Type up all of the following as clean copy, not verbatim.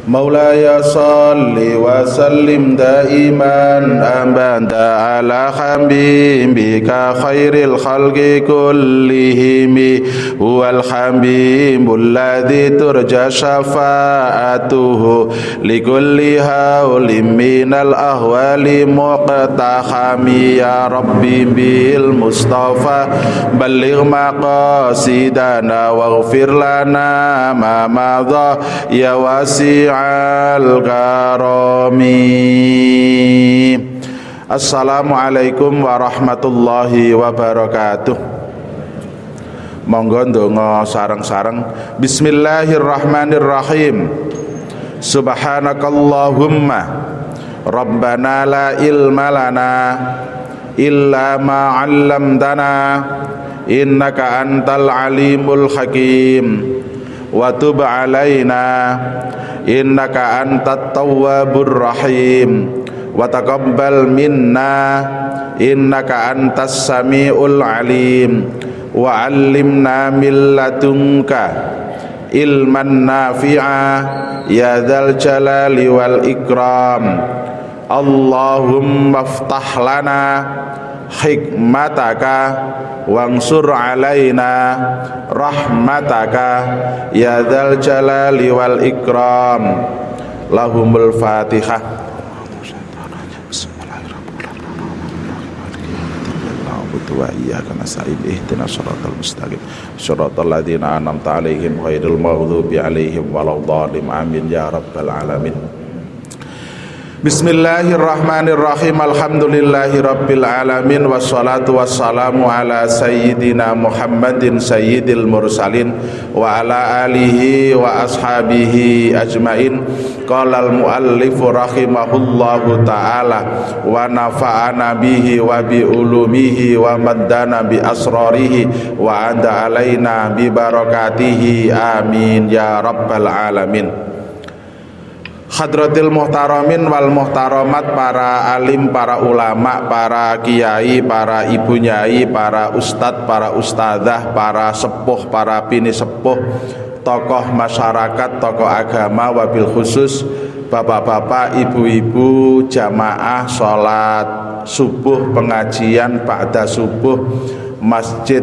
مولاي صل وسلم دائما أبدا على حبيبك خير الخلق كلهم هو الحبيب الذي ترجى شفاعته لكل هول من الأهوال مقتحم يا ربي بالمصطفى بلغ مقاصدنا واغفر لنا ما مضى يا واسع al-karami. Assalamualaikum warahmatullahi wabarakatuh. Monggo ndonga sareng-sareng. Bismillahirrahmanirrahim. Subhanakallahumma Rabbana la ilma lana illa ma 'allamtana innaka antal alimul hakim. Wa tub alaina innaka antat tawwabur rahim wa taqabbal minna innaka antas samiul alim wa 'allimna min ladunka ilman nafi'a ya dzal jalali wal ikram. Allahumma iftah lana hikmataka wansur alaina rahmataka ya dzal jalali wal ikram. Lahumul Fatihah. Wa iyyaka nasta'in ihdinas siratal mustaqim siratal ladzina an'amta 'alaihim ghairil maghdubi 'alaihim waladdallin amin ya rabbal alamin. Bismillahirrahmanirrahim. Alhamdulillahi rabbil alamin. Wassalatu wassalamu ala sayyidina Muhammadin sayyidil mursalin wa ala alihi wa ashabihi ajmain. Qala al-muallifu rahimahullahu ta'ala wa nafa'ana bihi wa bi ulumihi wa maddana bi asrarihi wa anda alaina bi barakatihi amin ya rabbal alamin. Hadratil muhtaramin wal muhtaramat, para alim, para ulama, para kiai, para ibu nyai, para ustadz, para ustadzah, para sepuh, para bini sepuh, tokoh masyarakat, tokoh agama, wabil khusus bapak-bapak, ibu-ibu, jamaah sholat subuh, pengajian ba'da subuh Masjid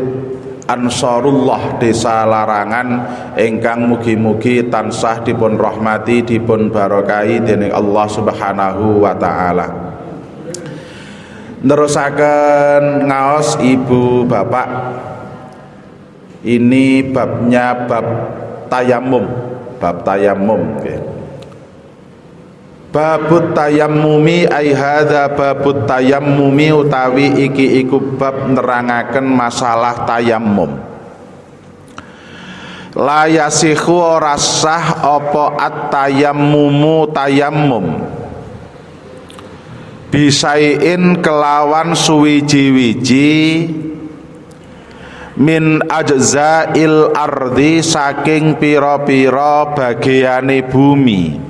Ansarullah Desa Larangan ingkang mugi-mugi tansah dipun rahmati, dipun barakahi dening Allah Subhanahu wa taala. Nerusaken ngaos ibu bapak, ini babnya bab tayamum, bab tayamum. Babut tayammumi ai hadza babut tayammumi, utawi iki iku bab nerangaken masalah tayammum. La yasihu ora sah apa at-tayammumu tayammum bisaiin kelawan suwiji-wiji min ajzail ardi saking pira-pira bagiane bumi,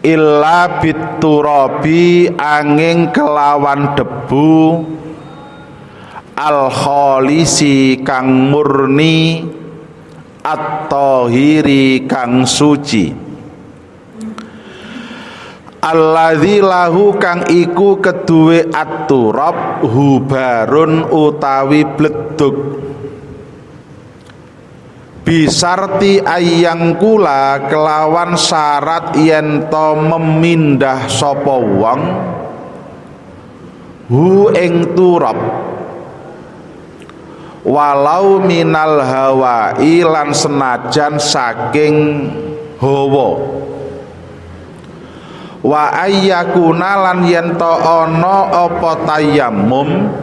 illa biturabi angin kelawan debu, al kholisi kang murni, at-tahiri kang suci, alladzi lahu kang iku keduwe at-turab hubarun utawi bledug, bisarti ayang kula kelawan syarat yen to memindah sapa wong hu ing turab, walau minal hawai lan senajan saking hawa, wa ayyakuna lan yen to ana apa tayammum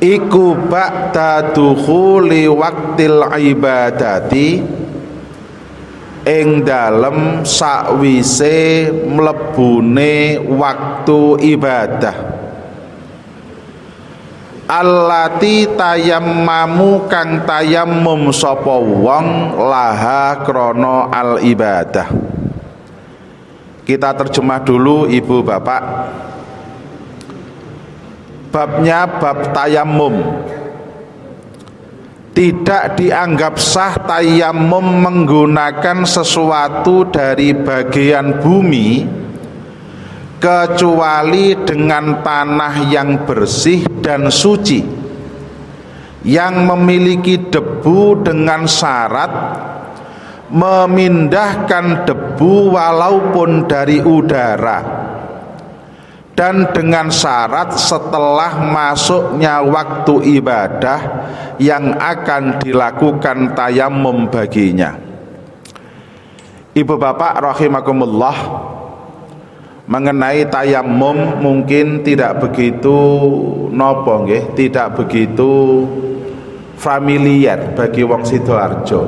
iku ba'da dukhuli waqtil ibadati ing dalem sakwise mlebune waktu ibadah, allati tayammamu kang tayammum sapa wong laha krana al ibadah. Kita terjemah dulu ibu bapak. Babnya bab tayammum. tidak dianggap sah tayamum menggunakan sesuatu dari bagian bumi kecuali dengan tanah yang bersih dan suci yang memiliki debu dengan syarat memindahkan debu walaupun dari udara, dan dengan syarat setelah masuknya waktu ibadah yang akan dilakukan tayamum baginya. Ibu bapak rahimakumullah, mengenai tayamum mungkin tidak begitu nopo nggih, tidak begitu familiar bagi wong Sidoarjo,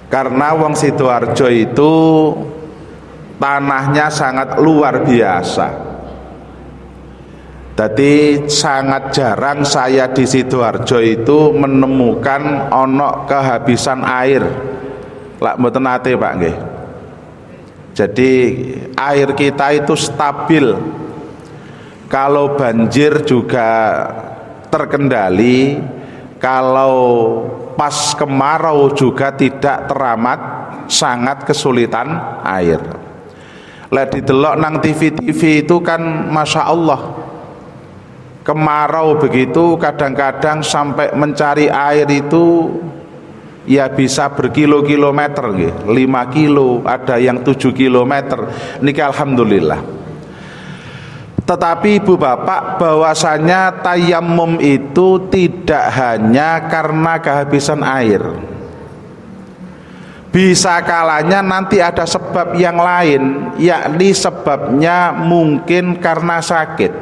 karena wong Sidoarjo itu tanahnya sangat luar biasa. Jadi sangat jarang saya di Sidoarjo itu menemukan onok kehabisan air. Lak mboten nate Pak nggih. Jadi air kita itu stabil. Kalau banjir juga terkendali, kalau pas kemarau juga tidak teramat sangat kesulitan air. Lek didelok nang TV-TV itu kan Masya Allah, kemarau begitu kadang-kadang sampai mencari air itu ya bisa berkilo-kilometer nggih, 5 kilo, ada yang 7 kilometer. Niki alhamdulillah. Tetapi ibu bapak, bahwasanya tayamum itu tidak hanya karena kehabisan air. Bisa kalanya nanti ada sebab yang lain, yakni sebabnya mungkin karena sakit.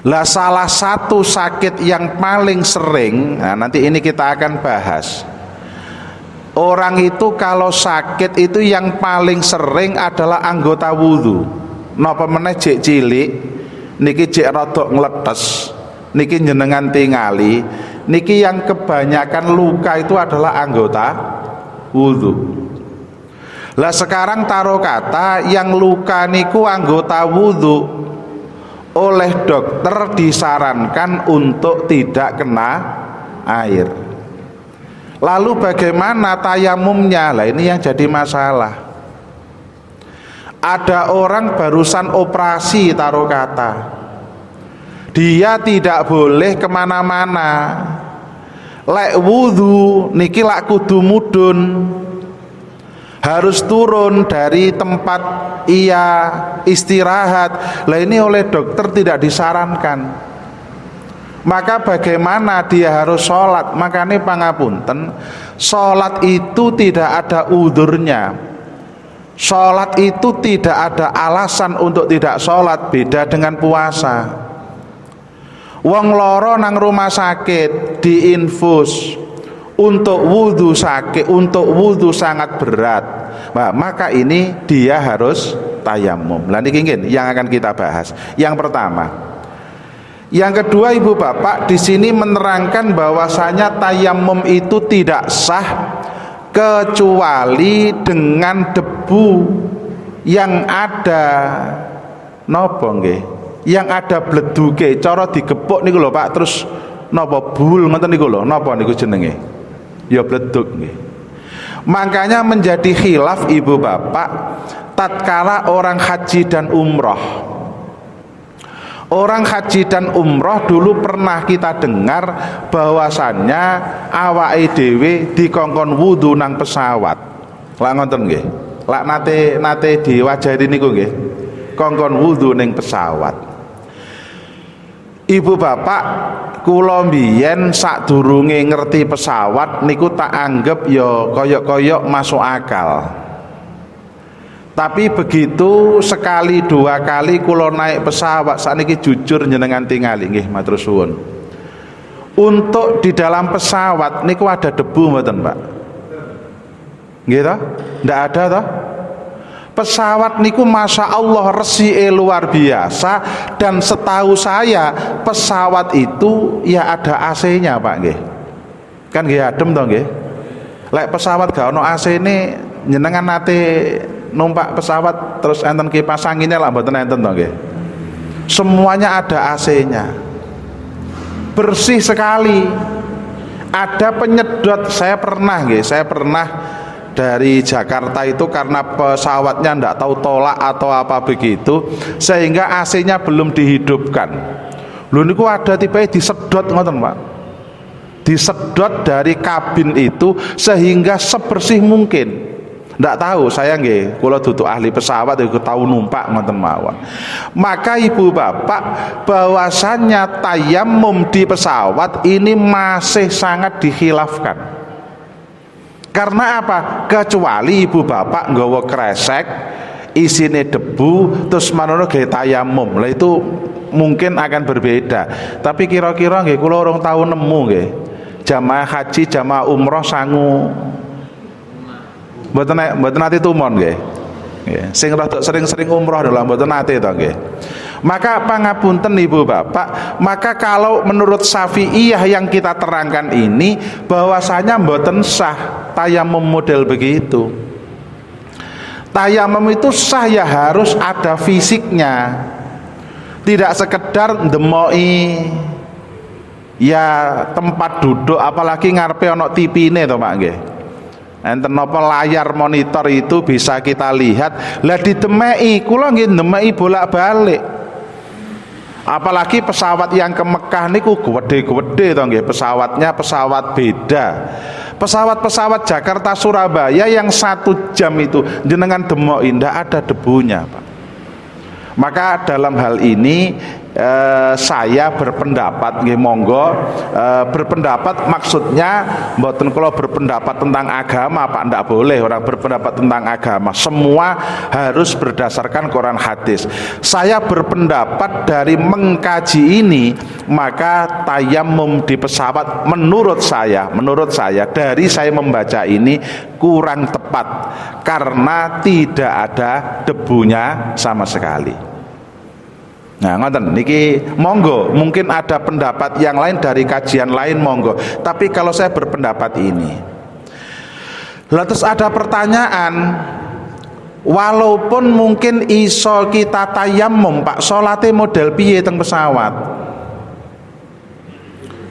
Lah salah satu sakit yang paling sering, nah nanti ini kita akan bahas. Orang itu kalau sakit itu yang paling sering adalah anggota wudhu. Napa meneh jek cilik, niki jek rodok ngletes, niki jenengan tingali, niki yang kebanyakan luka itu adalah anggota wudhu. Lah sekarang taruh kata yang luka niku anggota wudhu, oleh dokter disarankan untuk tidak kena air. Lalu bagaimana tayamumnya? Lah ini yang jadi masalah. Ada orang barusan operasi taruh kata, dia tidak boleh kemana-mana. Lek wudhu niki lak kudu mudun, harus turun dari tempat ia istirahat. Lah ini oleh dokter tidak disarankan. Maka bagaimana dia harus sholat? Makanya pangapunten, sholat itu tidak ada udurnya. Sholat itu tidak ada alasan untuk tidak sholat, beda dengan puasa. Wong loro nang rumah sakit diinfus untuk wudhu sakit, untuk wudhu sangat berat, nah, maka ini dia harus tayamum. Lah niki yang akan kita bahas. Yang pertama, yang kedua ibu bapak di sini menerangkan bahwasanya tayamum itu tidak sah kecuali dengan debu yang ada nopo nggih, yang ada bleduke, cara digepuk niku lho Pak, terus napa bul ngoten niku lho, napa niku jenenge? Ya bleduk nggih. Makanya menjadi khilaf ibu bapak tatkala orang haji dan umroh. Orang haji dan umroh dulu pernah kita dengar bahwasannya awake dhewe dikongkon wudu nang pesawat. Lak ngoten nggih. Lak nate diwajari niku nggih. Kongkon wudu ning pesawat. Ibu bapak, kula mbiyen sadurunge ngerti pesawat niku tak anggap ya koyok-koyok masuk akal. Tapi begitu sekali dua kali kula naik pesawat, sakniki jujur jenengan tingali nggih matur suwun. Untuk di dalam pesawat niku ada debu mboten, Pak? Nggih toh? Ndak ada toh? Pesawat niku Masya Allah resike luar biasa, dan setahu saya pesawat itu ya ada AC-nya Pak nggih. Kan nggih adem toh nggih. Lek pesawat gak ono AC-ne jenengan nate numpak pesawat terus enten kipas anginnya lah mboten enten to nggih. Semuanya ada AC-nya. bersih sekali. Ada penyedot. Saya pernah dari Jakarta itu karena pesawatnya ndak tahu tolak atau apa begitu, sehingga AC-nya belum dihidupkan. Lho niku ada tiba disedot ngoten Pak. Disedot dari kabin itu sehingga sebersih mungkin. Ndak tahu, saya nggih, kula dudu ahli pesawat iku tahu numpak ngoten mawon. Maka ibu bapak, bahwasannya tayamum di pesawat ini masih sangat dikhilafkan. Karena apa? Kecuali ibu bapak nggawa kresek isine debu terus manono gawe tayamum. Lah itu mungkin akan berbeda. Tapi kira-kira nggih kula urung tahu nemu nggih. Jamaah haji, jamaah umroh sangu mboten nate tumon nggih. Nggih, sing rada sering-sering umroh lho mboten nate to nggih. Maka pangapunten ibu bapak, maka kalau menurut Syafi'iyah yang kita terangkan ini bahwasanya mboten sah tayamum model begitu. Tayamum itu sah ya harus ada fisiknya. Tidak sekedar ndemoi ya tempat duduk, apalagi ngarepe ana tipine to Pak nggih. Enten napa layar monitor itu bisa kita lihat. Lah didemeki, kula nggih ndemeki bolak-balik. Apalagi pesawat yang ke Mekah niku gede-gede to nggih, pesawatnya pesawat beda. Pesawat-pesawat Jakarta Surabaya yang 1 jam itu jenengan demoki ndak ada debunya, Pak. Maka dalam hal ini saya berpendapat nggih monggo, berpendapat maksudnya mboten kula berpendapat tentang agama Pak, ndak boleh orang berpendapat tentang agama, semua harus berdasarkan Quran hadis. Saya berpendapat dari mengkaji ini maka tayamum di pesawat menurut saya dari saya membaca ini kurang tepat karena tidak ada debunya sama sekali. Nah ngoten niki monggo, mungkin ada pendapat yang lain dari kajian lain monggo, tapi kalau saya berpendapat ini. Terus ada pertanyaan, walaupun mungkin iso kita tayamum Pak, salate model piye teng pesawat?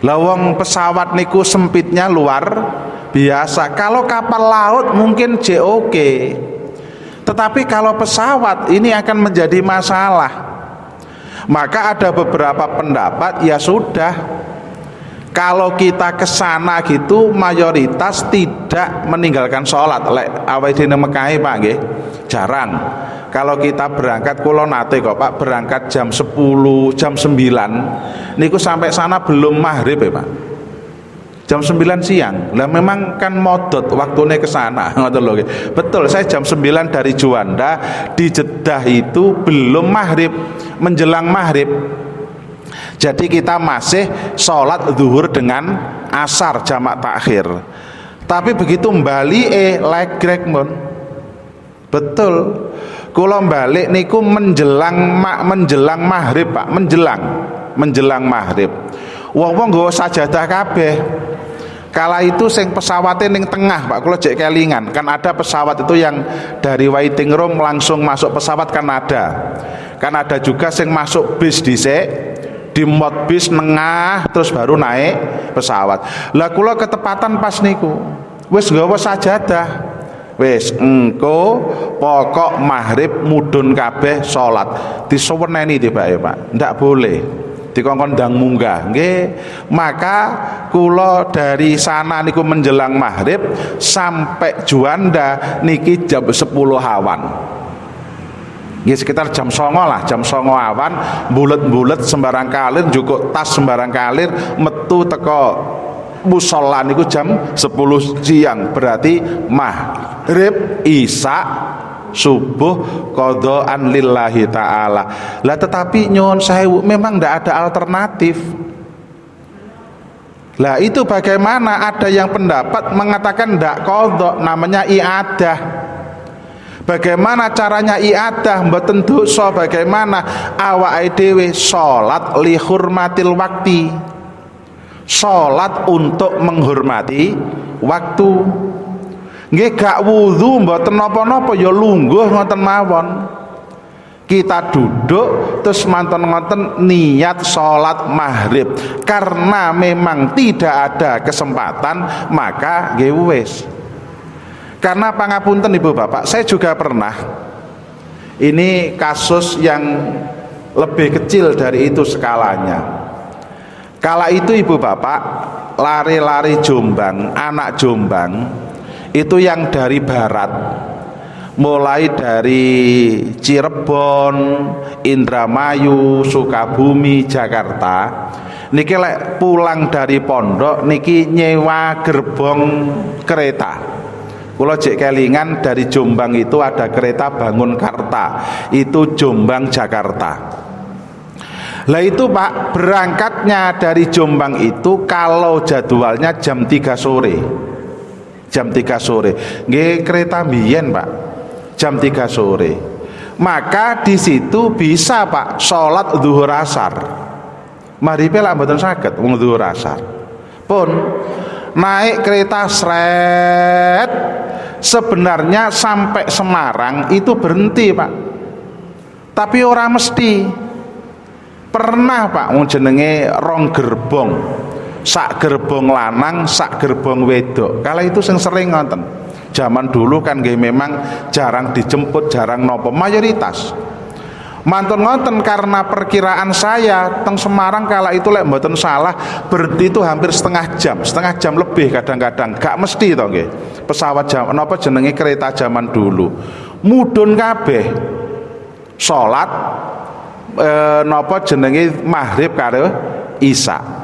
Lawang pesawat niku sempitnya luar biasa. Kalau kapal laut mungkin JOK, tetapi kalau pesawat ini akan menjadi masalah. Maka ada beberapa pendapat ya sudah, kalau kita ke sana gitu mayoritas tidak meninggalkan sholat. Lek awake dhewe Mekah Pak nggih jarang. Kalau kita berangkat kula nate kok Pak, berangkat jam 10, jam 9 niku sampai sana belum maghrib ya Pak. Jam 9 siang. Lah memang kan modot waktunya ke sana. Betul, saya jam 9 dari Juanda, di Jeddah itu belum maghrib, menjelang maghrib. Jadi kita masih sholat zuhur dengan asar jamak takhir. Tapi begitu bali legrek mon. Betul. Kula balik niku menjelang maghrib Pak, menjelang maghrib. Wong-wong nggawa sajadah kabeh. Kala itu sing pesawatnya ning tengah Pak, kula jek kelingan. Kan ada pesawat itu yang dari waiting room langsung masuk pesawat kan ada. Kan ada juga sing masuk bis dhisik, di mod bis nengah terus baru naik pesawat. Lah kula ketepatan pas niku. Wis nggawa sajadah. Wis engko pokok maghrib mudhun kabeh salat. Disuweneni tiba ya Pak. Ndak boleh. Dikongkon ndang munggah nggih. Maka kula dari sana niku menjelang maghrib sampai Juanda niki jam 10 awan. Nggih sekitar jam 09 lah, jam 09 awan, bulet-bulet sembarang kalir, njukuk tas sembarang kalir, metu teko mushola niku jam 10 siang. Berarti maghrib, isya, subuh qadhaan lillahi ta'ala. Lah tetapi nyuwun sewu memang tidak ada alternatif. Lah itu bagaimana? Ada yang pendapat mengatakan tidak qadha, namanya iadah. Bagaimana caranya iadah? Mboten dosa. Bagaimana? Awake dhewe salat li hurmatil wakti, salat untuk menghormati waktu. Nggih gak wudu mboten napa-napa ya lungguh ngoten mawon. Kita duduk terus manten-manten niat sholat maghrib, karena memang tidak ada kesempatan maka nggih wis. Karena pangapunten Ibu Bapak, saya juga pernah, ini kasus yang lebih kecil dari itu skalanya. Kala itu Ibu Bapak lari-lari Jombang, anak Jombang itu yang dari barat, mulai dari Cirebon, Indramayu, Sukabumi, Jakarta, niki lek pulang dari pondok niki nyewa gerbong kereta. Kula jek kelingan dari Jombang itu ada kereta Bangunkarta, itu Jombang Jakarta. Lah itu Pak, berangkatnya dari Jombang itu kalau jadwalnya jam 3 sore. Jam 3 sore. Nggih kereta mbiyen Pak. Jam 3 sore. Maka di situ bisa Pak salat zuhur asar. Maripe lak mboten saged wong zuhur asar. Pun naik kereta sret, sebenarnya sampai Semarang itu berhenti Pak. Tapi ora mesti. Pernah Pak wong jenenge rong gerbong. Sak gerbong lanang, sak gerbong wedok. Kala itu sing sering ngoten. Zaman dulu kan nggih memang jarang dijemput, jarang nopo, mayoritas. Mantun ngoten, karena perkiraan saya teng Semarang kala itu lek mboten salah berhenti itu hampir setengah jam lebih kadang-kadang. Gak mesti to nggih. Pesawat jam napa jenenge kereta zaman dulu. Mudhun kabeh. Salat napa jenenge maghrib karo isya.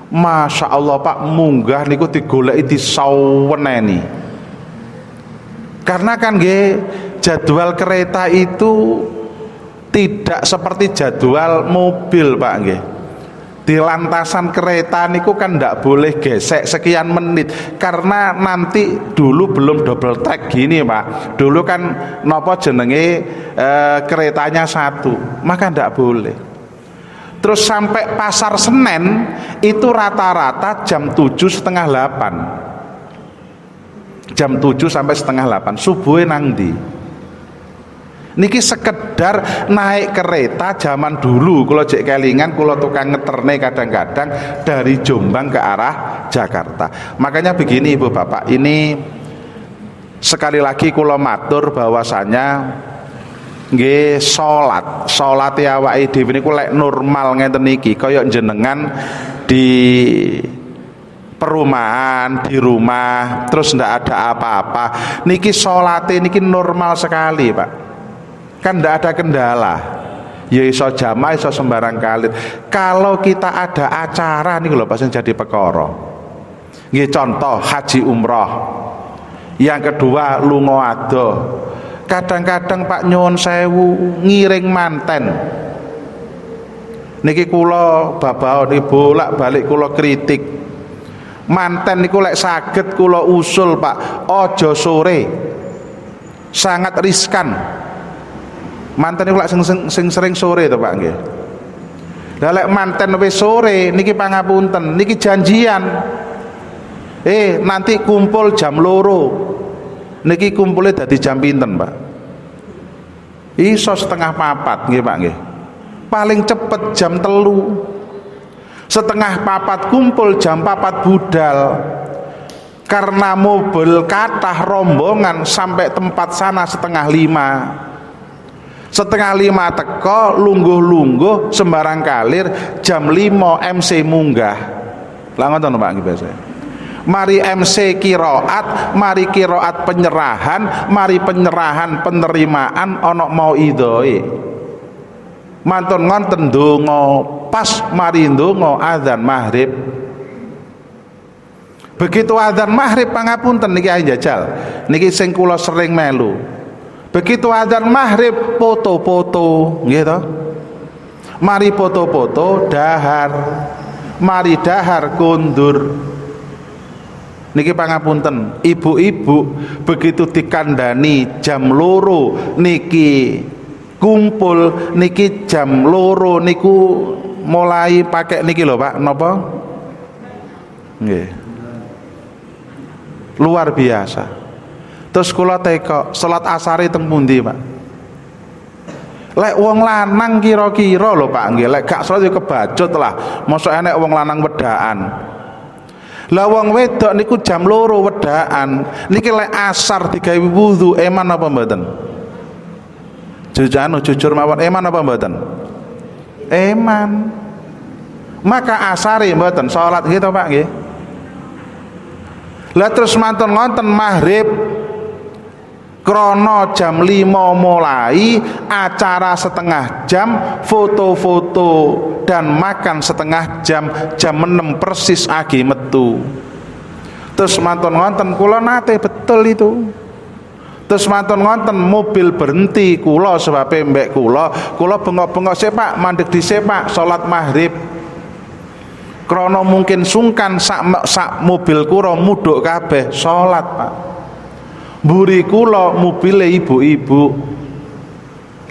Masya Allah Pak, munggah niku digoleki disaweneni. Karena kan nggih jadwal kereta itu tidak seperti jadwal mobil Pak nggih. Di lantasan kereta niku kan ndak boleh gesek sekian menit, karena nanti dulu belum double track gini Pak. Dulu kan napa jenenge keretanya satu, maka ndak boleh. Terus sampai Pasar Senen itu rata-rata jam 7:30. Jam 7 sampai setengah 8 subuhe nang ndi. Niki sekedar naik kereta zaman dulu, kalau jek kelingan kula tukang ngeterne kadang-kadang dari Jombang ke arah Jakarta. Makanya begini Ibu Bapak, ini sekali lagi kula matur bahwasanya nggih salat awake dhewe niku lek normal ngeten niki kaya jenengan di perumahan, di rumah terus ndak ada apa-apa, niki salate niki normal sekali Pak, kan ndak ada kendala, ya iso jamaah iso sembarang kali. Kalau kita ada acara nih lho pasti jadi perkara nggih, contoh haji umroh, yang kedua lunga adoh, kadang-kadang Pak nyuwun sewu ngiring manten niki kula babaon ibu bolak-balik kula kritik. Manten niku lek saged kula usul Pak, aja sore, sangat riskan. Manten niku lek sing sering sore to Pak nggih. Lah lek manten wis sore niki pangapunten, niki janjian. Nanti kumpul jam 2. Niki kumpulnya dadi jam pinten Pak? Iso setengah 4 nggih Pak nggih. Paling cepet jam 3. Setengah 4 kumpul, jam 4 budal. Karena mobil kathah rombongan sampai tempat sana setengah 5. Setengah 5 teko, lungguh-lungguh sembarang kalir, jam 5 MC munggah. Lah ngoten Pak nggih biasa. Mari MC qiraat, mari qiraat penyerahan, mari penyerahan penerimaan ana mauidhoe. Mantun ngonten donga, pas mari ndonga azan maghrib. Begitu azan maghrib pangapunten niki ayo jajal. Niki sing kula sering melu. Begitu azan maghrib foto-foto, nggih to? Mari foto-foto dahar. Mari dahar kondur. Niki pangapunten, ibu-ibu begitu dikandani jam 2 niki kumpul, niki jam 2 niku mulai pakai niki lho Pak, napa? Nggih. Luar biasa. Terus kula teko salat asar teng pundi Pak? Lek wong lanang kira-kira lho Pak nggih, lek gak salat ya kebacut lah. Mosok enek wong lanang wedaan. Lah wong wedok niku jam 2 wedaan. Niki lek asar digawe wudu eman apa mboten? Jujur mawon eman apa mboten? Eman. Maka asare mboten salat gitu Pak nggih. Lah terus mantun ngonten maghrib krono jam 5 mulai acara setengah jam, foto-foto dan makan setengah jam, jam 6 persis agi metu. Terus mantun ngonten kula nate betul itu. Terus mantun ngonten mobil berhenti kula sebab mbek kula bengok-bengok sik Pak, mandeg dhisik Pak, salat maghrib. Krono mungkin sungkan sak mobil kula mudhuk kabeh salat Pak. Mburi kula mobile ibu-ibu.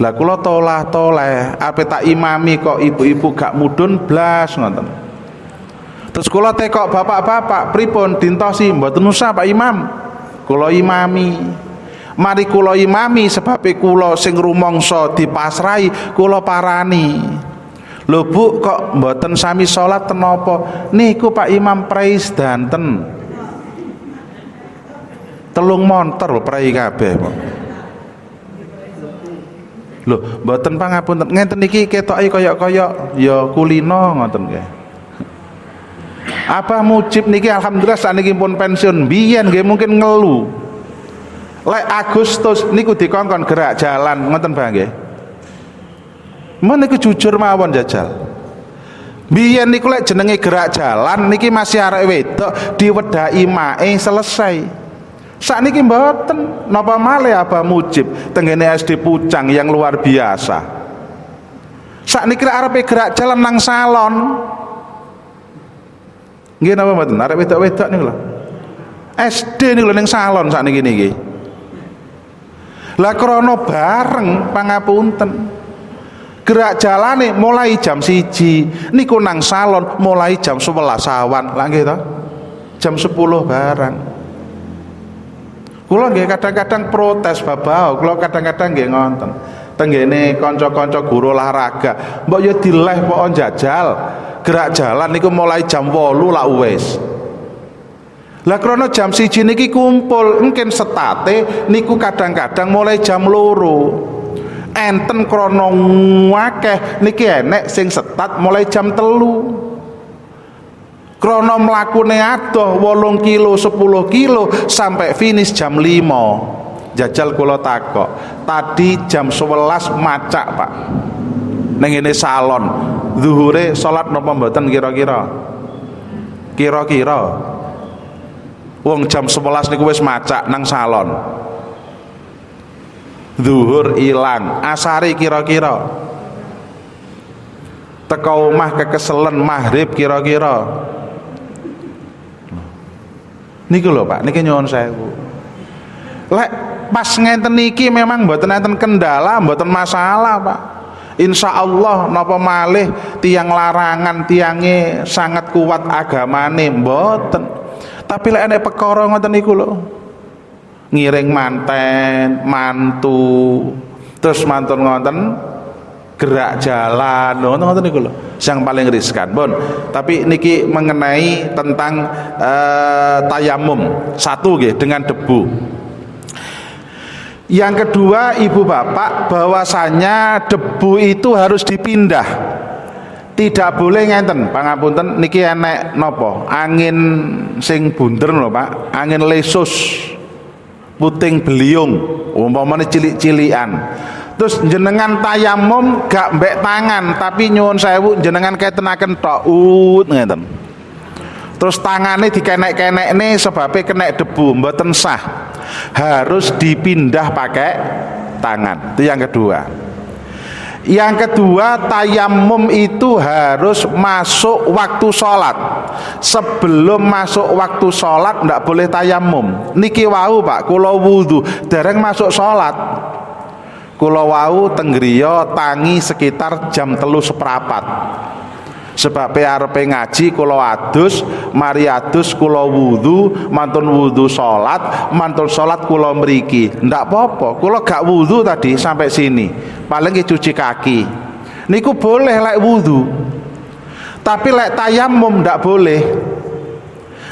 Lah kula tolah-toleh, ape tak imami kok ibu-ibu gak mudhun blas ngoten. Terus kula tekok bapak-bapak, pripun dintosi mboten usah Pak Imam. Kula imami. Mari kula imami sebab kula sing rumangsa dipasrahi, kula parani. Lho Bu, kok mboten sami salat ten napa? Niku Pak Imam praise danten. 3 montor lho prai kabeh kok. Lho, mboten pangapunten. Ngenten iki ketoke kaya-kaya ya kulino ngoten nggih. Abah Mujib niki alhamdulillah sakniki pun pensiun. Biyen nggih mungkin ngelu. Lek Agustus niku dikongkon gerak jalan ngoten Pak nggih. Men niku jujur mawon jajal. Biyen niku lek jenenge gerak jalan niki masih arek wedok diwedaki mae selesai. Sakniki mboten napa malih Abah Mujib tenggene SD Pucang yang luar biasa. Sakniki arepe gerak jalan nang salon. Nggih napa mboten? Arek wedok-wedok niku lho. SD niku lho ning salon sakniki niki. Lah krana bareng pangapunten. Gerak jalane mulai jam 1 niku nang salon mulai jam 11 awan. Lah nggih to? Jam 10 barang. Kula nggih kadang-kadang protes babau, kula kadang-kadang nggih ngonten. Tenggene kanca-kanca guru olahraga, mbok ya dileh pokok njajal. Gerak jalan niku mulai jam 8 lah wis. Lah krana jam 1 niki kumpul, mungkin setate niku kadang-kadang mulai jam 2. Enten krana akeh niki enek sing setat mulai jam 3. Krono mlakune adoh 8 kilo 10 kilo sampai finish jam 5. Jajal kula takok, tadi jam 11 macak Pak ning ngene salon. Zuhure salat napa mboten kira-kira? Kira-kira wong jam 11 niku wis macak nang salon. Zuhur ilang, asare kira-kira. Teko omah kekeselen maghrib kira-kira. Niki lho Pak, niki nyuwun sewu. Lek pas ngenten niki memang mboten enten kendala, mboten masalah Pak. Insya Allah napa malih tiang larangan tiange sangat kuat agamane mboten. Tapi lek enek perkara ngoten niku lho. Ngiring manten, mantu, terus mantun ngoten gerak jalan ngoten niku lho yang paling riskan pun. Tapi niki mengenai tentang tayamum satu nggih dengan debu. Yang kedua ibu bapak, bahwasanya debu itu harus dipindah, tidak boleh ngenten pangapunten niki enek nopo angin sing bunder lho Pak, angin lesus puting beliung umpamane cilik-cilikan. Terus jenengan tayamum gak mbek tangan, tapi nyuwun sewu jenengan ketenaken tok ngeten. Terus tangane dikenek-kenekne sebabe kena debu mboten sah. Harus dipindah pakai tangan. Itu yang kedua. Yang kedua, tayamum itu harus masuk waktu sholat. Sebelum masuk waktu sholat ndak boleh tayamum. Niki wau Pak, kula wudu dereng masuk sholat. Kula wau teng griya tangi sekitar jam 3:15. Sebab arepe ngaji kula adus, mari adus kula wudu, mantun wudu salat, mantun salat kula mriki. Ndak apa-apa, kula gak wudu tadi sampai sini. Paling cuci kaki. Niku boleh lek wudu. Tapi lek tayamum ndak boleh.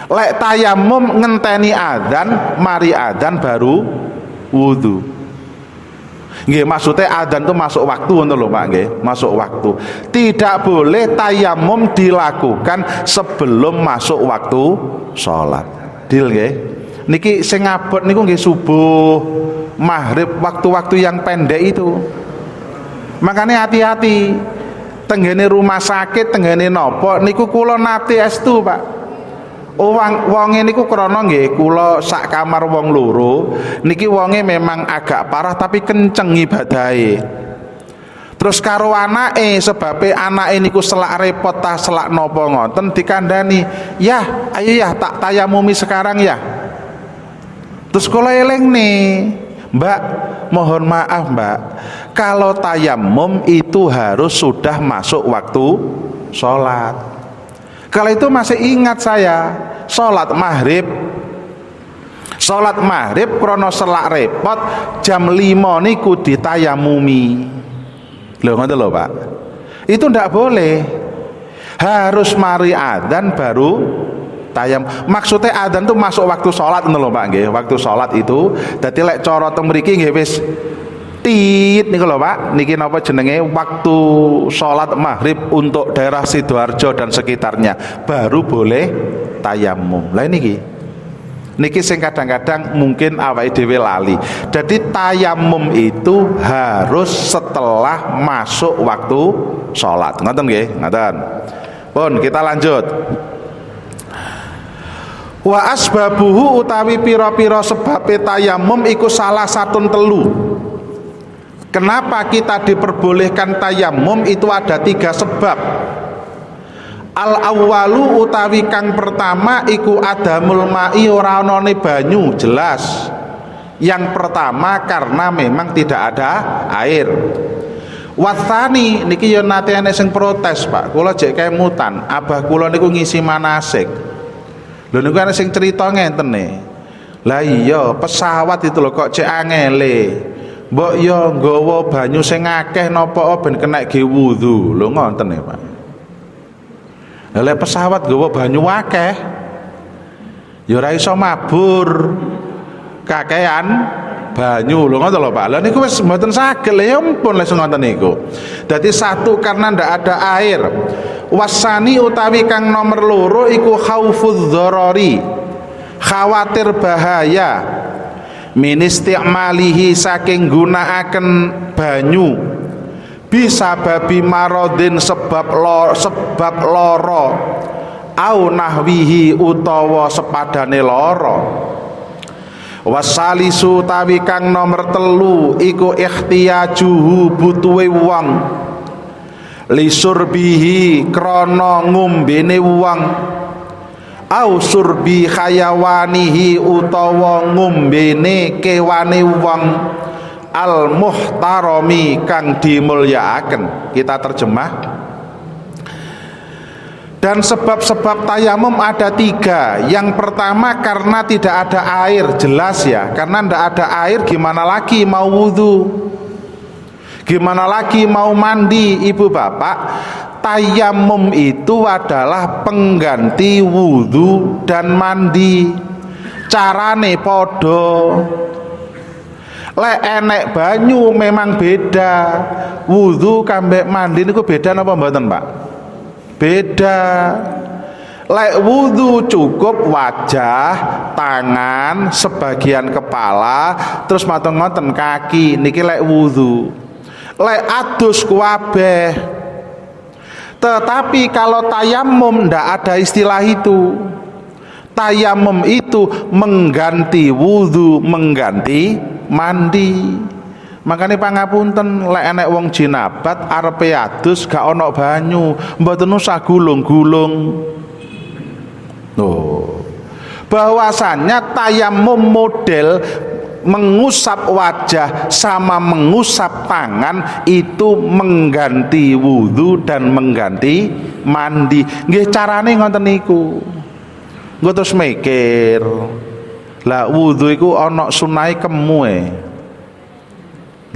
Lek tayamum ngenteni adzan, mari adzan baru wudu. Nggih, maksudnya adzan itu masuk waktu ngono lho Pak nggih, masuk waktu. Tidak boleh tayamum dilakukan sebelum masuk waktu sholat. Deal nggih. Niki sing abot niku nggih subuh, maghrib, waktu-waktu yang pendek itu. Makanya hati-hati. Tenggene rumah sakit, tenggene nopo niku kula nate estu Pak. Wonge niku krana nggih kula sak kamar wong loro niki wonge memang agak parah tapi kenceng ibadahe. Terus karo anake sebabe anake niku selak repot ta selak napa ngoten dikandani, "Yah, ayo ya tak tayamumi sekarang ya." Terus kula eling nih, "Mbak, mohon maaf Mbak, kalau tayamum itu harus sudah masuk waktu sholat." Kalau itu masih ingat saya, sholat maghrib krono selak repot jam 5 niku ditayamumi. Lho ngoten lho Pak. Itu ndak boleh. Harus mari adzan baru tayam. Maksudnya adzan itu masuk waktu sholat ngoten lho Pak nggih. Waktu sholat itu dadi lek cara teng mriki nggih wis tit niku lho Pak, niki napa jenenge waktu sholat maghrib untuk daerah Sidoarjo dan sekitarnya baru boleh tayamum. Lah niki sing kadang-kadang mungkin awake dhewe lali. Jadi tayamum itu harus setelah masuk waktu sholat. Ngoten nggih, ngoten. Pun kita lanjut. Wa asbabuhu utawi pira-pira sebab tayamum iku salah satun telu. Kenapa kita diperbolehkan tayamum itu ada 3 sebab. Al awwalu utawi kang pertama iku adamul ma'i ora onone banyu, jelas. Yang pertama karena memang tidak ada air. Watsani niki yo nate ana sing protes Pak. Kula jek kemutan, abah kula niku ngisi manasik. Lho niku ana sing crita ngenten e. Lah iya, pesawat itu lho kok cek angele. Mbok yo nggawa banyu sing akeh napa ben kena ge wudu. Lho ngoten ya Pak. Lah pesawat nggawa banyu akeh ya ora iso mabur kakean banyu. Lho ngoten lho Pak. Lah niku wis mboten saged ya ampun lek ngoten niku. Dadi satu karena ndak ada air. Wasani utawi kang nomor loro iku khaufudz dzarari. Khawatir bahaya. Min isti'malihi saking gunakaken banyu bisa babi marodin sebab lara au nahwihi utawa sepadane lara. Wasalisu tawi kang nomor telu iku ikhtiyajuhu butuhe wong lisurbihi krana ngombene wong au surbi khayawanihi utawa ngombene kewane wong al muhtarami kang dimulyakaken. Kita terjemah. Dan sebab-sebab tayamum ada 3. Yang pertama karena tidak ada air, jelas ya. Karena tidak ada air gimana lagi mau wudu, gimana lagi mau mandi ibu bapak. Tayamum itu adalah pengganti wudu dan mandi. Carane podo. Lek enek banyu memang beda. Wudu kambek mandi niku beda napa mboten Pak? Beda. Lek wudu cukup wajah, tangan, sebagian kepala, terus ngoten kaki. Niki lek wudu. Lek adus kuwabeh. Tetapi kalau tayamum ndak ada istilah itu. Tayamum itu mengganti wudu, mengganti mandi. Makanya pangapunten lek enek wong jinabat arepe adus gak ana banyu, mboten usah gulung-gulung. Bahwasannya tayamum model mengusap wajah sama mengusap tangan itu mengganti wudu dan mengganti mandi. Nggih carane ngoten niku. Engko terus mikir, lah wudu iku ana sunahe kemuhe.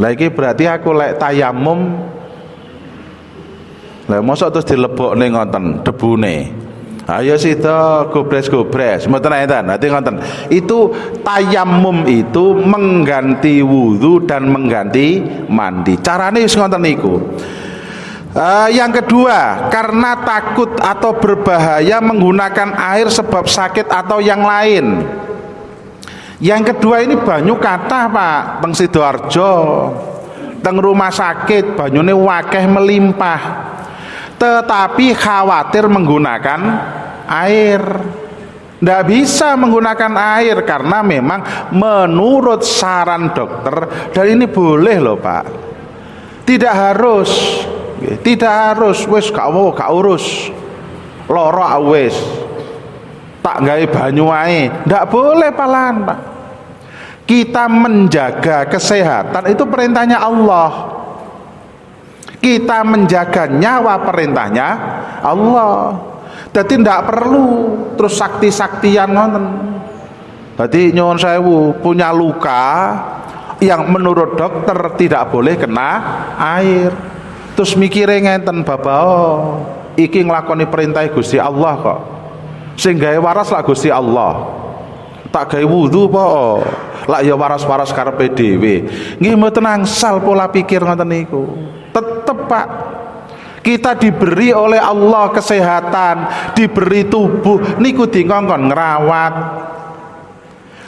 Lah iki berarti aku lek tayamum, lah mosok terus dilebokne ngoten debune. Ayo sida gobres-gobres, mboten enten. Nanti ngoten. Itu tayamum itu mengganti wudu dan mengganti mandi. Carane wis ngoten niku. Yang kedua, karena takut atau berbahaya menggunakan air sebab sakit atau yang lain. Yang kedua ini banyu kathah Pak, teng Sidoarjo, teng rumah sakit banyune wakeh melimpah. Tetapi khawatir menggunakan air. Tidak bisa menggunakan air karena memang menurut saran dokter, dan ini boleh loh Pak. Tidak harus, wis gak urus. Loro wis. Tak gawe banyu ae. Ndak boleh palan Pak. Kita menjaga kesehatan itu perintahnya Allah. Kita menjaga nyawa perintahnya Allah. Jadi tidak perlu terus sakti-saktian ngoten. Jadi nyuwun sewu, punya luka yang menurut dokter tidak boleh kena air. Terus mikire ngenten Bapak, oh, iki nglakoni perintah Gusti Allah kok. Sing gawe waras lah Gusti Allah. Tak gawe wudu apa? Oh. Lah ya waras-waras karepe dhewe. Nggih mboten angsal pola pikir ngoten niku. Tetep Pak, kita diberi oleh Allah kesehatan, diberi tubuh niku dikongkon ngerawat.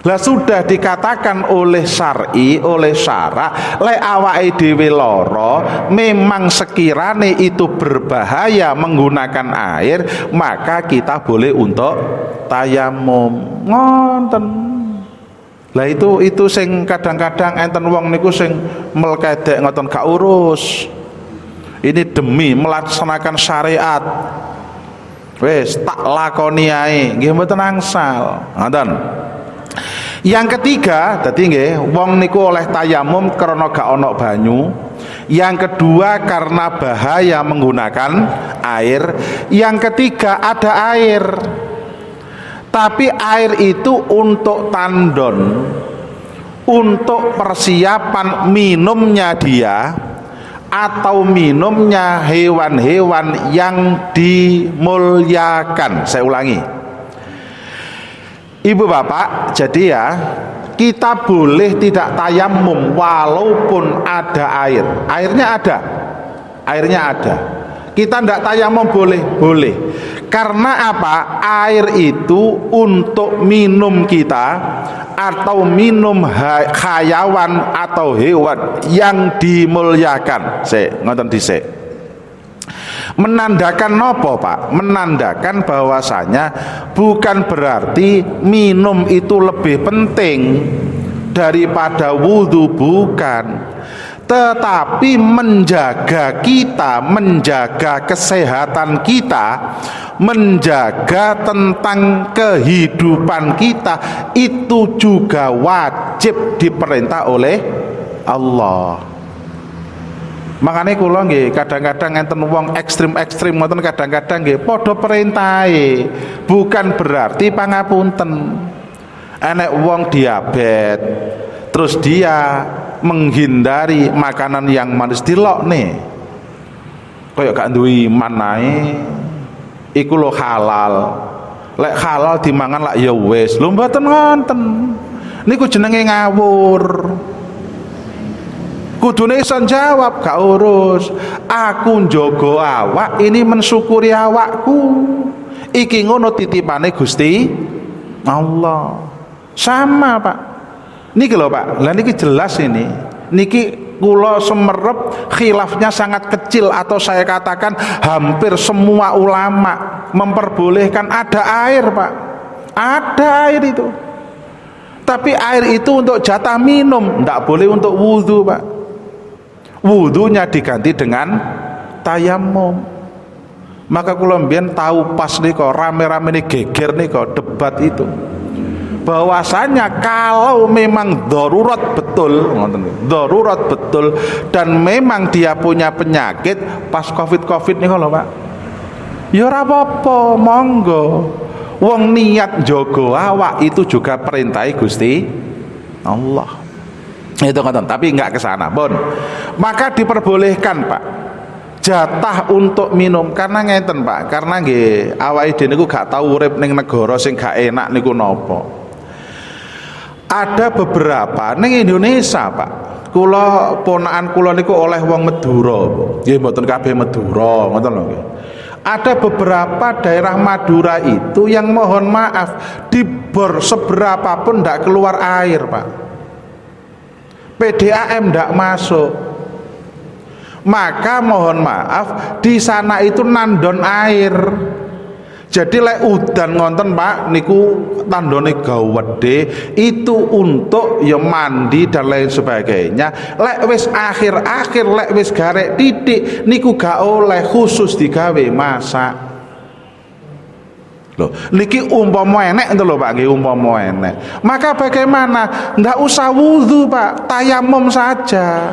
Lah sudah dikatakan oleh syar'i, oleh syarak, lek awake dhewe lara, memang sekirane itu berbahaya menggunakan air, maka kita boleh untuk tayamum. Ngoten. Lah itu sing kadang-kadang enten wong niku sing melkedek ngoten gak urus. Ini demi melaksanakan syariat. Wis tak lakoni ae, nggih mboten angsal. Ngoten. Yang ketiga, dadi nggih wong niku oleh tayamum karena gak ana banyu. Yang kedua karena bahaya menggunakan air. Yang ketiga ada air. Tapi air itu untuk tandon, untuk persiapan minumnya dia atau minumnya hewan-hewan yang dimuliakan. Saya ulangi, Ibu Bapak, jadi ya kita boleh tidak tayamum walaupun ada air. Airnya ada. Kita tidak tayamum boleh. Karena apa? Air itu untuk minum kita atau minum hayawan atau hewan yang dimuliakan. Ngoten dhisik. Menandakan nopo Pak? Menandakan bahwasanya bukan berarti minum itu lebih penting daripada wudu, bukan. Tetapi menjaga kita, menjaga kesehatan kita, menjaga tentang kehidupan kita, itu juga wajib diperintah oleh Allah. Makanya kula nggih kadang-kadang enten wong ekstrim ngoten, kadang-kadang nggih padha perintahe, bukan berarti pangapunten. Enek wong diabetes terus dia menghindari makanan yang manis, dilokne kaya gak duwe iman ae. Iku lho halal. Lek halal dimangan lak ya wis. Lho mboten ngoten. Niku jenenge ngawur. Kudune iso jawab, gak urus. Aku njogo awak, ini mensyukuri awakku. Iki ngono titipane Gusti Allah. Sama Pak. Niki lho Pak. Lah niki jelas ini. Niki kula semerep khilafnya sangat kecil, atau saya katakan hampir semua ulama memperbolehkan ada air Pak. Ada air itu. Tapi air itu untuk jatah minum, tidak boleh untuk wudhu Pak. Wudhunya diganti dengan tayamum. Maka kula mbiyen tahu pas nika rame-rame nih geger nika debat itu. bahwasanya kalau memang darurat betul, darurat betul, dan memang dia punya penyakit pas covid nih kalau Pak, ya ora apa-apa, monggo. Wong niat jogo awak itu juga perintahi Gusti Allah. Itu ngoten, tapi enggak ke sana, Pun. Maka diperbolehkan, Pak, jatah untuk minum, karena ngeten Pak, karena nggih awake dhewe niku gak tau urip ning negara sing gak enak niku napa. Ada beberapa ning Indonesia Pak, kula ponakan kula niku oleh wong Madura, nggih mboten kabeh Madura, ngoten lho nggih. Ada beberapa daerah Madura itu yang mohon maaf di bor seberapa pun ndak keluar air Pak, PDAM ndak masuk. Maka mohon maaf di sana itu nandon air. Jadi lek udan ngonten Pak niku tandone gawede itu untuk ya mandi dan lain sebagainya. Lek wis akhir-akhir, lek wis garek titik niku gak oleh, khusus digawe masak. Loh, niki umpama enek itu loh Pak, nggih umpama enek. Maka bagaimana? Ndak usah wudu Pak, tayamum saja.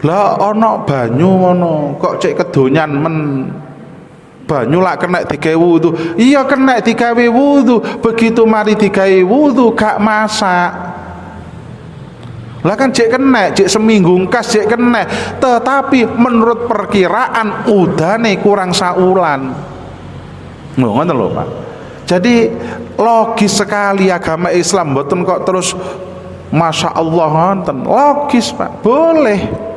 Lah ana banyu ngono, kok cek kedonyan men. Banyu lak kena digawe wudu. Iya kena digawe wudu, begitu mari digawe wudu gak masak. Lah kan cek kena, cek seminggu kas cek kena. Tetapi menurut perkiraan udane kurang saulan. Ngoten lho Pak. Jadi logis sekali agama Islam, mboten kok terus Masya Allah ngoten. Logis Pak, boleh.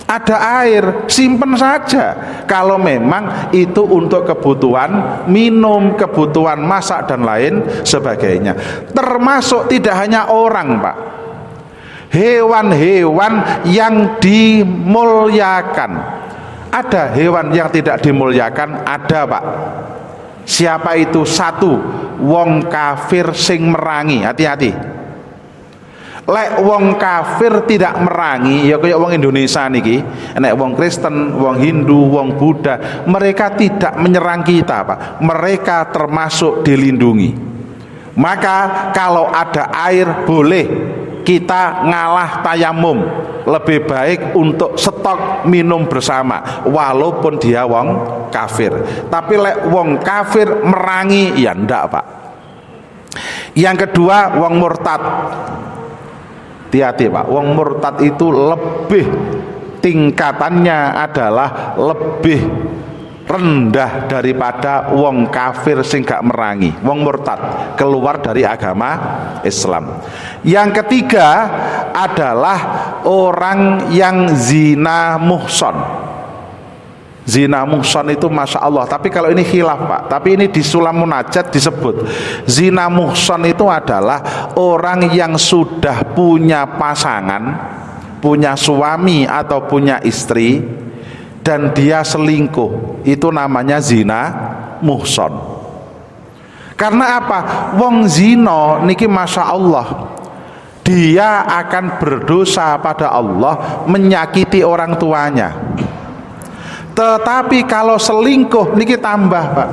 Ada air, simpen saja. Kalau memang itu untuk kebutuhan minum, kebutuhan masak dan lain sebagainya. Termasuk tidak hanya orang Pak, hewan-hewan yang dimuliakan. Ada hewan yang tidak dimuliakan, ada Pak. Siapa itu? Satu, wong kafir sing merangi. Hati-hati. Lek wong kafir tidak merangi, ya kayak wong Indonesia niki, nek wong Kristen, wong Hindu, wong Buddha, mereka tidak menyerang kita Pak, mereka termasuk dilindungi. Maka kalau ada air boleh kita ngalah tayamum, lebih baik untuk stok minum bersama walaupun dia wong kafir. Tapi lek wong kafir merangi, ya ndak Pak. Yang kedua, wong murtad. Hati-hati Pak, wong murtad itu lebih tingkatannya adalah lebih rendah daripada wong kafir sing gak merangi. Wong murtad keluar dari agama Islam. Yang ketiga adalah orang yang zina muhson. Zina muhson itu Masya Allah, tapi kalau ini khilaf Pak, tapi ini di Sulam Munajat disebut zina muhson itu adalah orang yang sudah punya pasangan, punya suami atau punya istri, dan dia selingkuh, itu namanya zina muhson. Karena apa? Wong zina niki Masya Allah, dia akan berdosa pada Allah, menyakiti orang tuanya. Tetapi kalau selingkuh niki tambah Pak,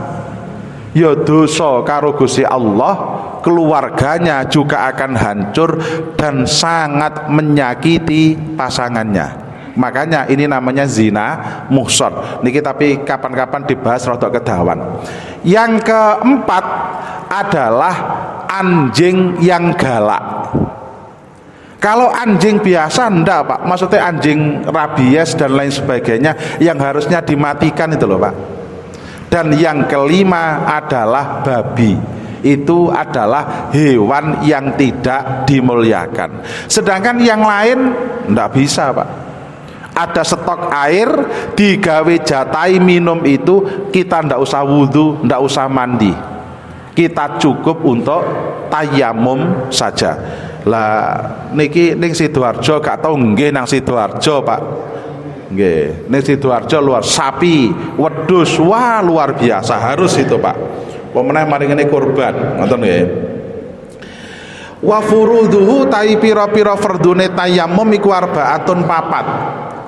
ya dosa karo Gusti Allah, keluarganya juga akan hancur dan sangat menyakiti pasangannya. Makanya ini namanya zina muhson niki, tapi kapan-kapan dibahas rada kedawan. Yang keempat adalah anjing yang galak. Kalau anjing biasa enggak Pak, maksudnya anjing rabies dan lain sebagainya yang harusnya dimatikan itu loh Pak. Dan yang kelima adalah babi. Itu adalah hewan yang tidak dimuliakan. Sedangkan yang lain enggak bisa Pak. Ada stok air, digawe jatai minum itu, kita enggak usah wudhu, enggak usah mandi. Kita cukup untuk tayamum saja. Lah niki ning Sidoarjo gak tau nggih nang Sidoarjo Pak. Nggih, ning Sidoarjo luar sapi, wedhus, wah luar biasa, harus itu Pak. Pemenang mari ngene kurban, ngoten nggih. Wa furuduhu tai pira-pira fardune tayamum iku arbaatun papat.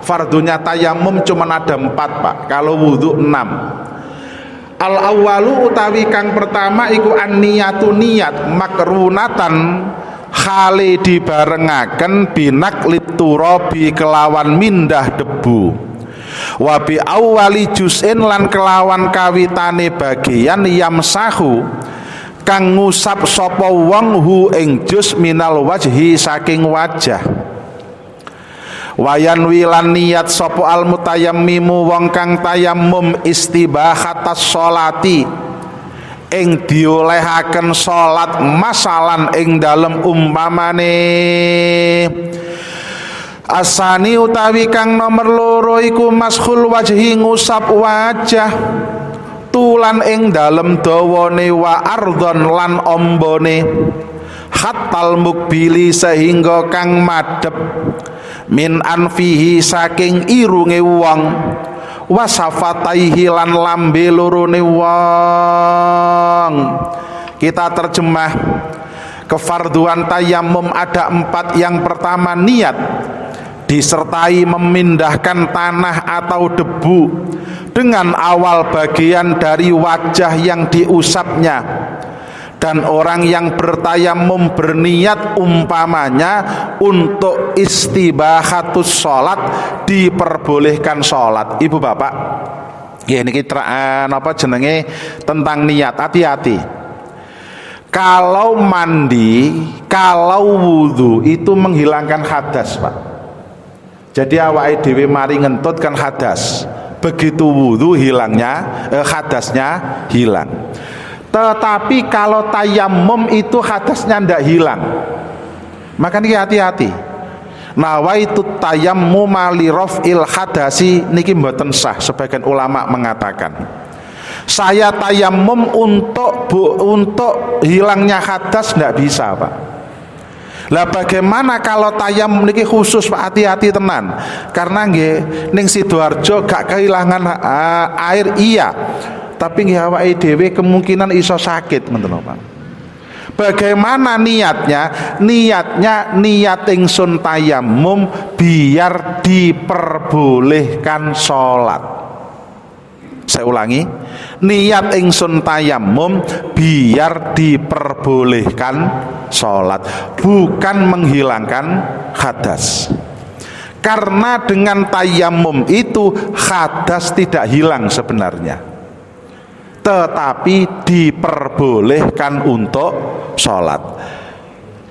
Fardunya tayamum cuma ada 4 Pak, kalau wudu 6. Al awwalu utawi kang pertama iku an-niyatu niyat makrunatan khali dibarengaken binak liturabi kelawan mindah debu wa bi awwali juz'in lan kelawan kawitane bagian yamsahu kang ngusap sapa wong hu ing juz minal wajhi saking wajah wayan wilan niat sapa al mutayammimu wong kang tayammum istibahatas sholati ing diolehaken salat masalan ing dalem umpamane asani utawi kang nomor loro iku maskhul wajhi ngusap wajah tulan ing dalem dawane wa ardhon lan ombone hatal mukbili sehingga kang madhep min anfihi saking irunge wong wasafataihi lan lambe lorone wong. Kita terjemah kefarduan tayamum ada 4. Yang pertama niat disertai memindahkan tanah atau debu dengan awal bagian dari wajah yang diusapnya. Dan orang yang bertayamum berniat umpamanya untuk istibahatus sholat diperbolehkan sholat. Ibu bapak, ya ini kita apa jenenge tentang niat. Hati-hati. Kalau mandi, kalau wudhu itu menghilangkan hadas pak. Jadi awake dhewe mari ngentut kan hadas. Begitu wudhu hilangnya, hadasnya hilang. Tetapi kalau tayamum itu hadasnya ndak hilang. Makanya hati-hati. Nawaitu tayammum li raf'il hadasi niki mboten sah. Sebagian ulama mengatakan saya tayamum untuk hilangnya hadas ndak bisa pak. Lah bagaimana kalau tayamum niki khusus pak, hati-hati tenan. Karena nggih ning Sidoarjo gak kehilangan air iya. Tapi nggih awake dhewe kemungkinan iso sakit ngoten Pak. Bagaimana niatnya? Niatnya niat ingsun tayamum biar diperbolehkan sholat. Saya ulangi, niat ingsun tayamum biar diperbolehkan sholat, bukan menghilangkan hadas. Karena dengan tayamum itu hadas tidak hilang sebenarnya, tetapi diperbolehkan untuk sholat.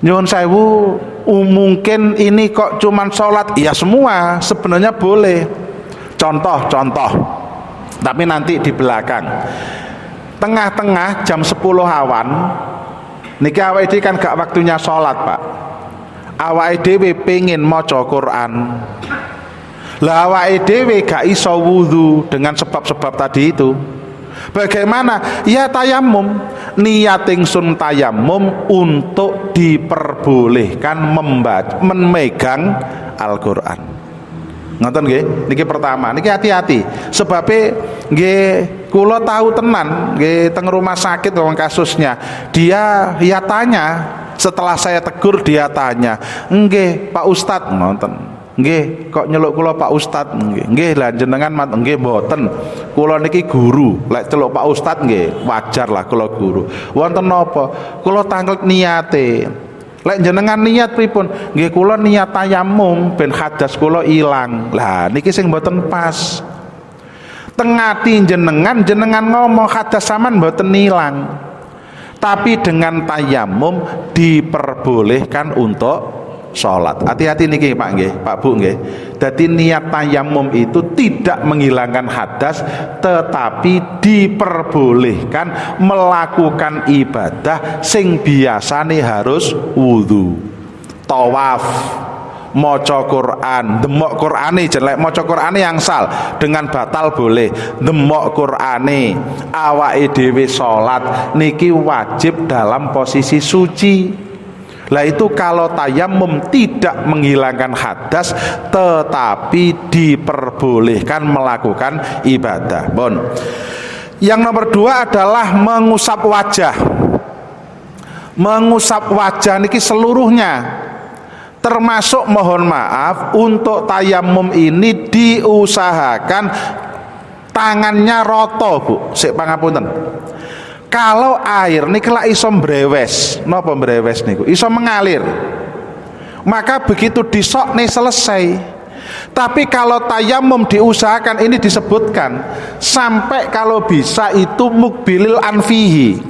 Nyuwun sewu, mungkin ini kok cuman sholat? Ya semua sebenarnya boleh. Contoh, tapi nanti di belakang. Tengah-tengah jam 10 awan, niki awake dhewe kan gak waktunya sholat pak. Awake dhewe pengen maca Quran. Lah awake dhewe gak iso wudu dengan sebab-sebab tadi itu. Bagaimana? Ya tayamum. Niat ingsun tayamum untuk diperbolehkan memegang Al-Qur'an. Ngoten nggih? Niki pertama. Niki hati-hati. Sebabnya nggih kula tahu tenan nggih teng rumah sakit wong kasusnya. Dia ya tanya, setelah saya tegur dia tanya, "Nggih, Pak Ustadz," ngoten. Nggih, kok nyeluk kula Pak Ustadz? Nggih, lah jenengan mat nggih mboten. Kula niki guru. Lek celuk Pak Ustadz nggih, wajar lah kula guru. Wonten napa? Kula tanglet niate. Lek jenengan niat pripun? Nggih kula niat tayamum ben hadas kula ilang. Lah niki sing mboten pas. Tengati jenengan ngomong hadas sampean mboten ilang. Tapi dengan tayamum diperbolehkan untuk sholat. Hati-hati niki Pak nggih, Pak Bu nggih. Dadi niat tayamum itu tidak menghilangkan hadas, tetapi diperbolehkan melakukan ibadah sing biasane harus wudu. Tawaf, maca Quran, demok Qur'ane jelek, maca Qur'ane angsal dengan batal boleh. Demok Qur'ane, awake dhewe salat niki wajib dalam posisi suci. Lah itu kalau tayamum tidak menghilangkan hadas tetapi diperbolehkan melakukan ibadah. Bon. Yang nomor 2 adalah mengusap wajah. Mengusap wajah niki seluruhnya. Termasuk mohon maaf untuk tayamum ini diusahakan tangannya roto Bu, sik pangapunten. Kalau air niki lak iso brewes, napa brewes niku? Iso mengalir. Maka begitu disokne selesai. Tapi kalau tayamum diusahakan, ini disebutkan sampai kalau bisa itu mukbilil anfihi.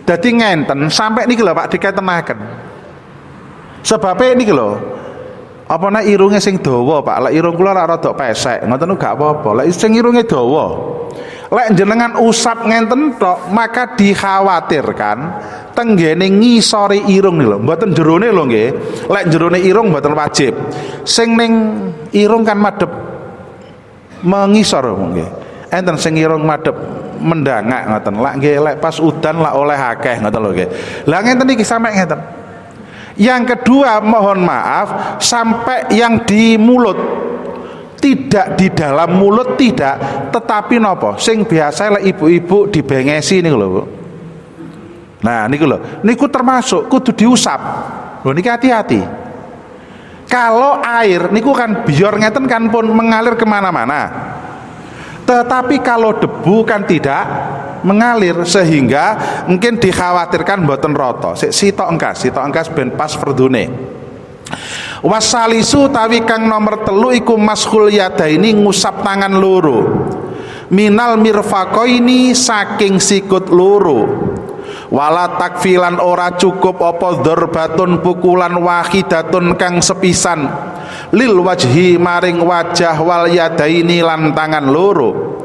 Jadi ngenten sampai niki lho Pak dikatenaken. Sebabnya niki lho, apa nek irunge sing dawa Pak, lek irung kula rada pesek, ngoten gak apa-apa. Lek sing irunge dawa, lek jenengan usap ngenten tok, maka dikhawatirkan tenggene ngisori irung lho, mboten jerone lho nggih. Lek jerone irung mboten wajib. Sing ning irung kan madhep mengisor nggih. Enten sing irung madhep mendangak ngoten. Lek nggih lek pas udan lak oleh akeh ngoten lho nggih. Lah ngenten iki sampe ngenten. Yang kedua, mohon maaf, sampai yang di mulut, tidak di dalam mulut tidak, tetapi nopo sing biasa lah ibu-ibu dibengesi nih lho. Nah niku lho, niku termasuk kudu diusap lho, niki hati-hati. Kalau air niku kan biar ngeten kan pun mengalir kemana-mana, tetapi kalau debu kan tidak mengalir, sehingga mungkin dikhawatirkan mboten rata. Sitok engkas ben pas fardune. Wasalisu tawi kang nomor telu iku maskhul yadaini, ngusap tangan loro, minal mirfaqaini saking sikut loro. Wala takfilan ora cukup apa dzarbatun pukulan wahidatun kang sepisan lil wajhi maring wajah wal yadaini lan tangan loro.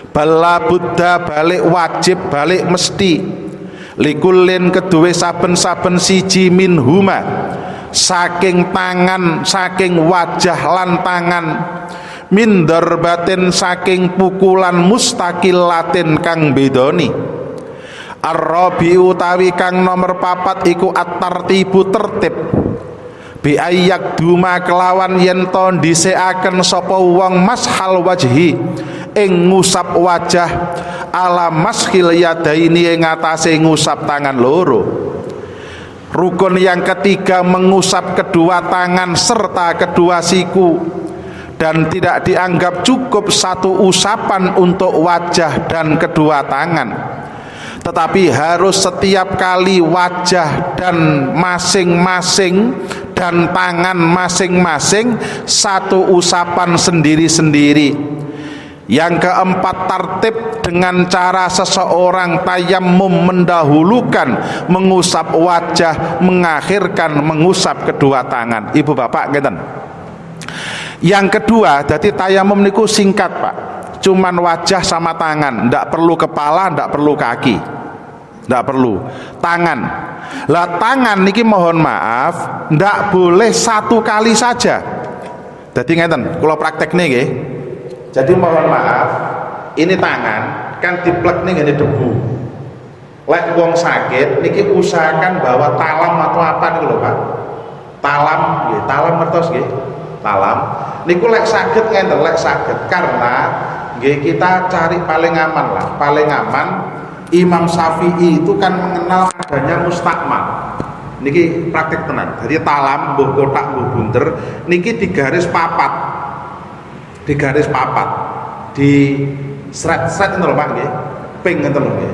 Bala buddha balik wajib balik mesti likulin keduwe saben-saben siji min huma saking tangan saking wajah lan tangan min darbatin saking pukulan mustaqillatin kang bedoni. Ar-rabi utawi kang nomor papat iku at-tartibu tertib bi ayyak duma kelawan yen to ndhisikaken sapa wong mashal wajhi ing ngusap wajah ala mashil yadaini ing atase ngusap tangan loro. Rukun yang ketiga mengusap kedua tangan serta kedua siku, dan tidak dianggap cukup satu usapan untuk wajah dan kedua tangan, tetapi harus setiap kali wajah dan masing-masing dan tangan masing-masing satu usapan sendiri-sendiri. Yang keempat, tartib dengan cara seseorang tayamum mendahulukan mengusap wajah, mengakhirkan mengusap kedua tangan. Ibu bapak ngeten. Yang kedua, jadi tayamum niku singkat Pak, cuman wajah sama tangan, ndak perlu kepala, ndak perlu kaki, ndak perlu tangan. Lah tangan niki mohon maaf ndak boleh satu kali saja. Jadi ngeten, kula praktekne nggih. Jadi mohon maaf, ini tangan kan diplek nih gini debu. Lek wong sakit niki usahakan bawa talam atau apa nih lho Pak. Talam nggih, talam ngertos nggih. Talam niku lek saged ngenten, lek saged karena nggih kita cari paling aman lah. Paling aman Imam Syafi'i itu kan mengenal adanya mustakmal. Niki praktik tenan. Jadi talam mbuh kotak mbuh bunter niki digaris papat. Digaris papat, di sret-sret ngoten lho Pak nggih. Ping ngoten lho nggih.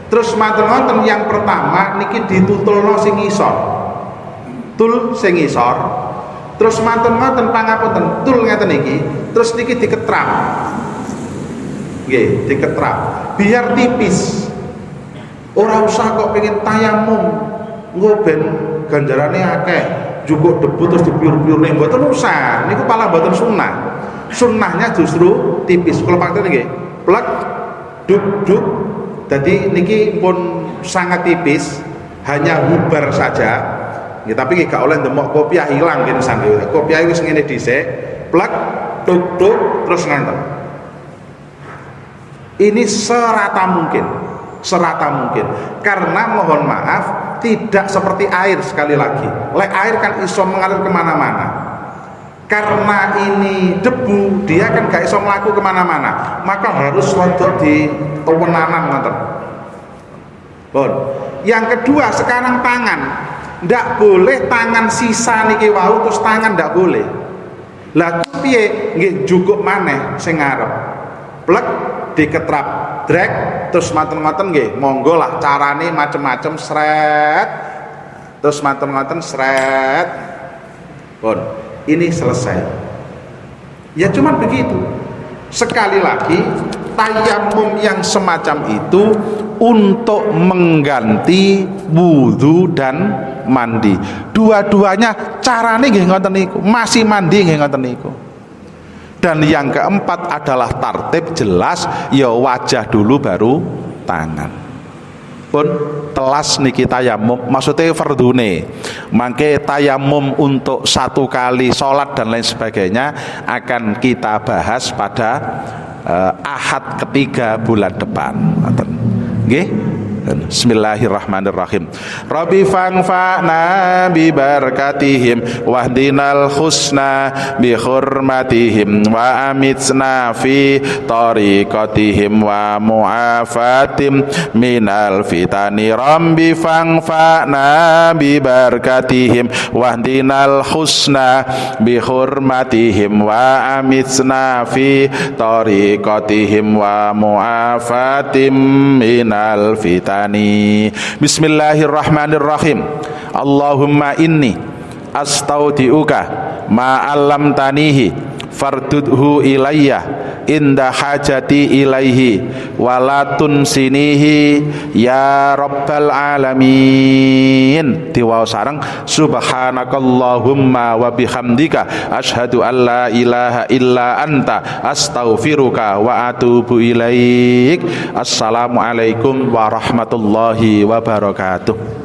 Terus manten-manten yang pertama niki ditutulno sing ngisor. Tul sing ngisor. Terus manten-manten pangapunten tul ngeten iki, terus niki diketrap. Nggih, diketrap. Biar tipis. Ora usah kok pengen tayamum engko ben ganjarane akeh, jukuk debu terus dipiur-piurne mboten usah. Niku pala mboten sunah. Sunnahnya justru tipis. Kalau pakai niki plek duk. Jadi niki pun sangat tipis, hanya bubar saja. Ya, tapi gak oleh ndemok kopiah hilang kene sange. Kopiah wis ngene dhisik, plek duk terus ngenten. Ini serata mungkin. Karena mohon maaf tidak seperti air sekali lagi. Lek air kan iso mengalir kemana-mana. Karena ini debu, dia kan gak iso melaku kemana-mana, maka harus untuk di tewenanan ngoten. Bon. Yang kedua sekarang tangan, ndak boleh tangan sisa niki wau terus tangan ndak boleh. Lah piye nggih jukuk maneh sing ngarep. Plek diketrap drag terus maten-maten nggih monggo lah carane macem-macem sret terus maten-maten sret pun ini selesai ya cuman begitu. Sekali lagi tayamum yang semacam itu untuk mengganti wudhu dan mandi. Dua-duanya carane nggih ngoten niku, masih mandi nggih ngoten niku. Dan yang keempat adalah tartib jelas ya wajah dulu baru tangan. Pun telas niki tayamum maksudnya fardune. Mangke tayamum untuk satu kali sholat dan lain sebagainya akan kita bahas pada Ahad ketiga bulan depan. Nggih. Bismillahirrahmanirrahim. Rabbi fangfa'na bi barakatihim wahdinal husna bi hurmatihim wa amitsna fi tariqatihim wa mu'afatim minal fitani. Rabbi fangfa'na bi barakatihim wahdinal husna bi hurmatihim wa amitsna fi tariqatihim wa mu'afatim minal fitani. Bismillahirrahmanirrahim. Allahumma inni astaudiuka ma 'allamtanihi fardudhu ilayya inda hajati ilaihi wala tunsinihi ya rabbal alamin. Diwao sareng subhanakallahumma wa bihamdika asyhadu an la ilaha illa anta astaghfiruka wa atubu ilaik. Assalamualaikum warahmatullahi wabarakatuh.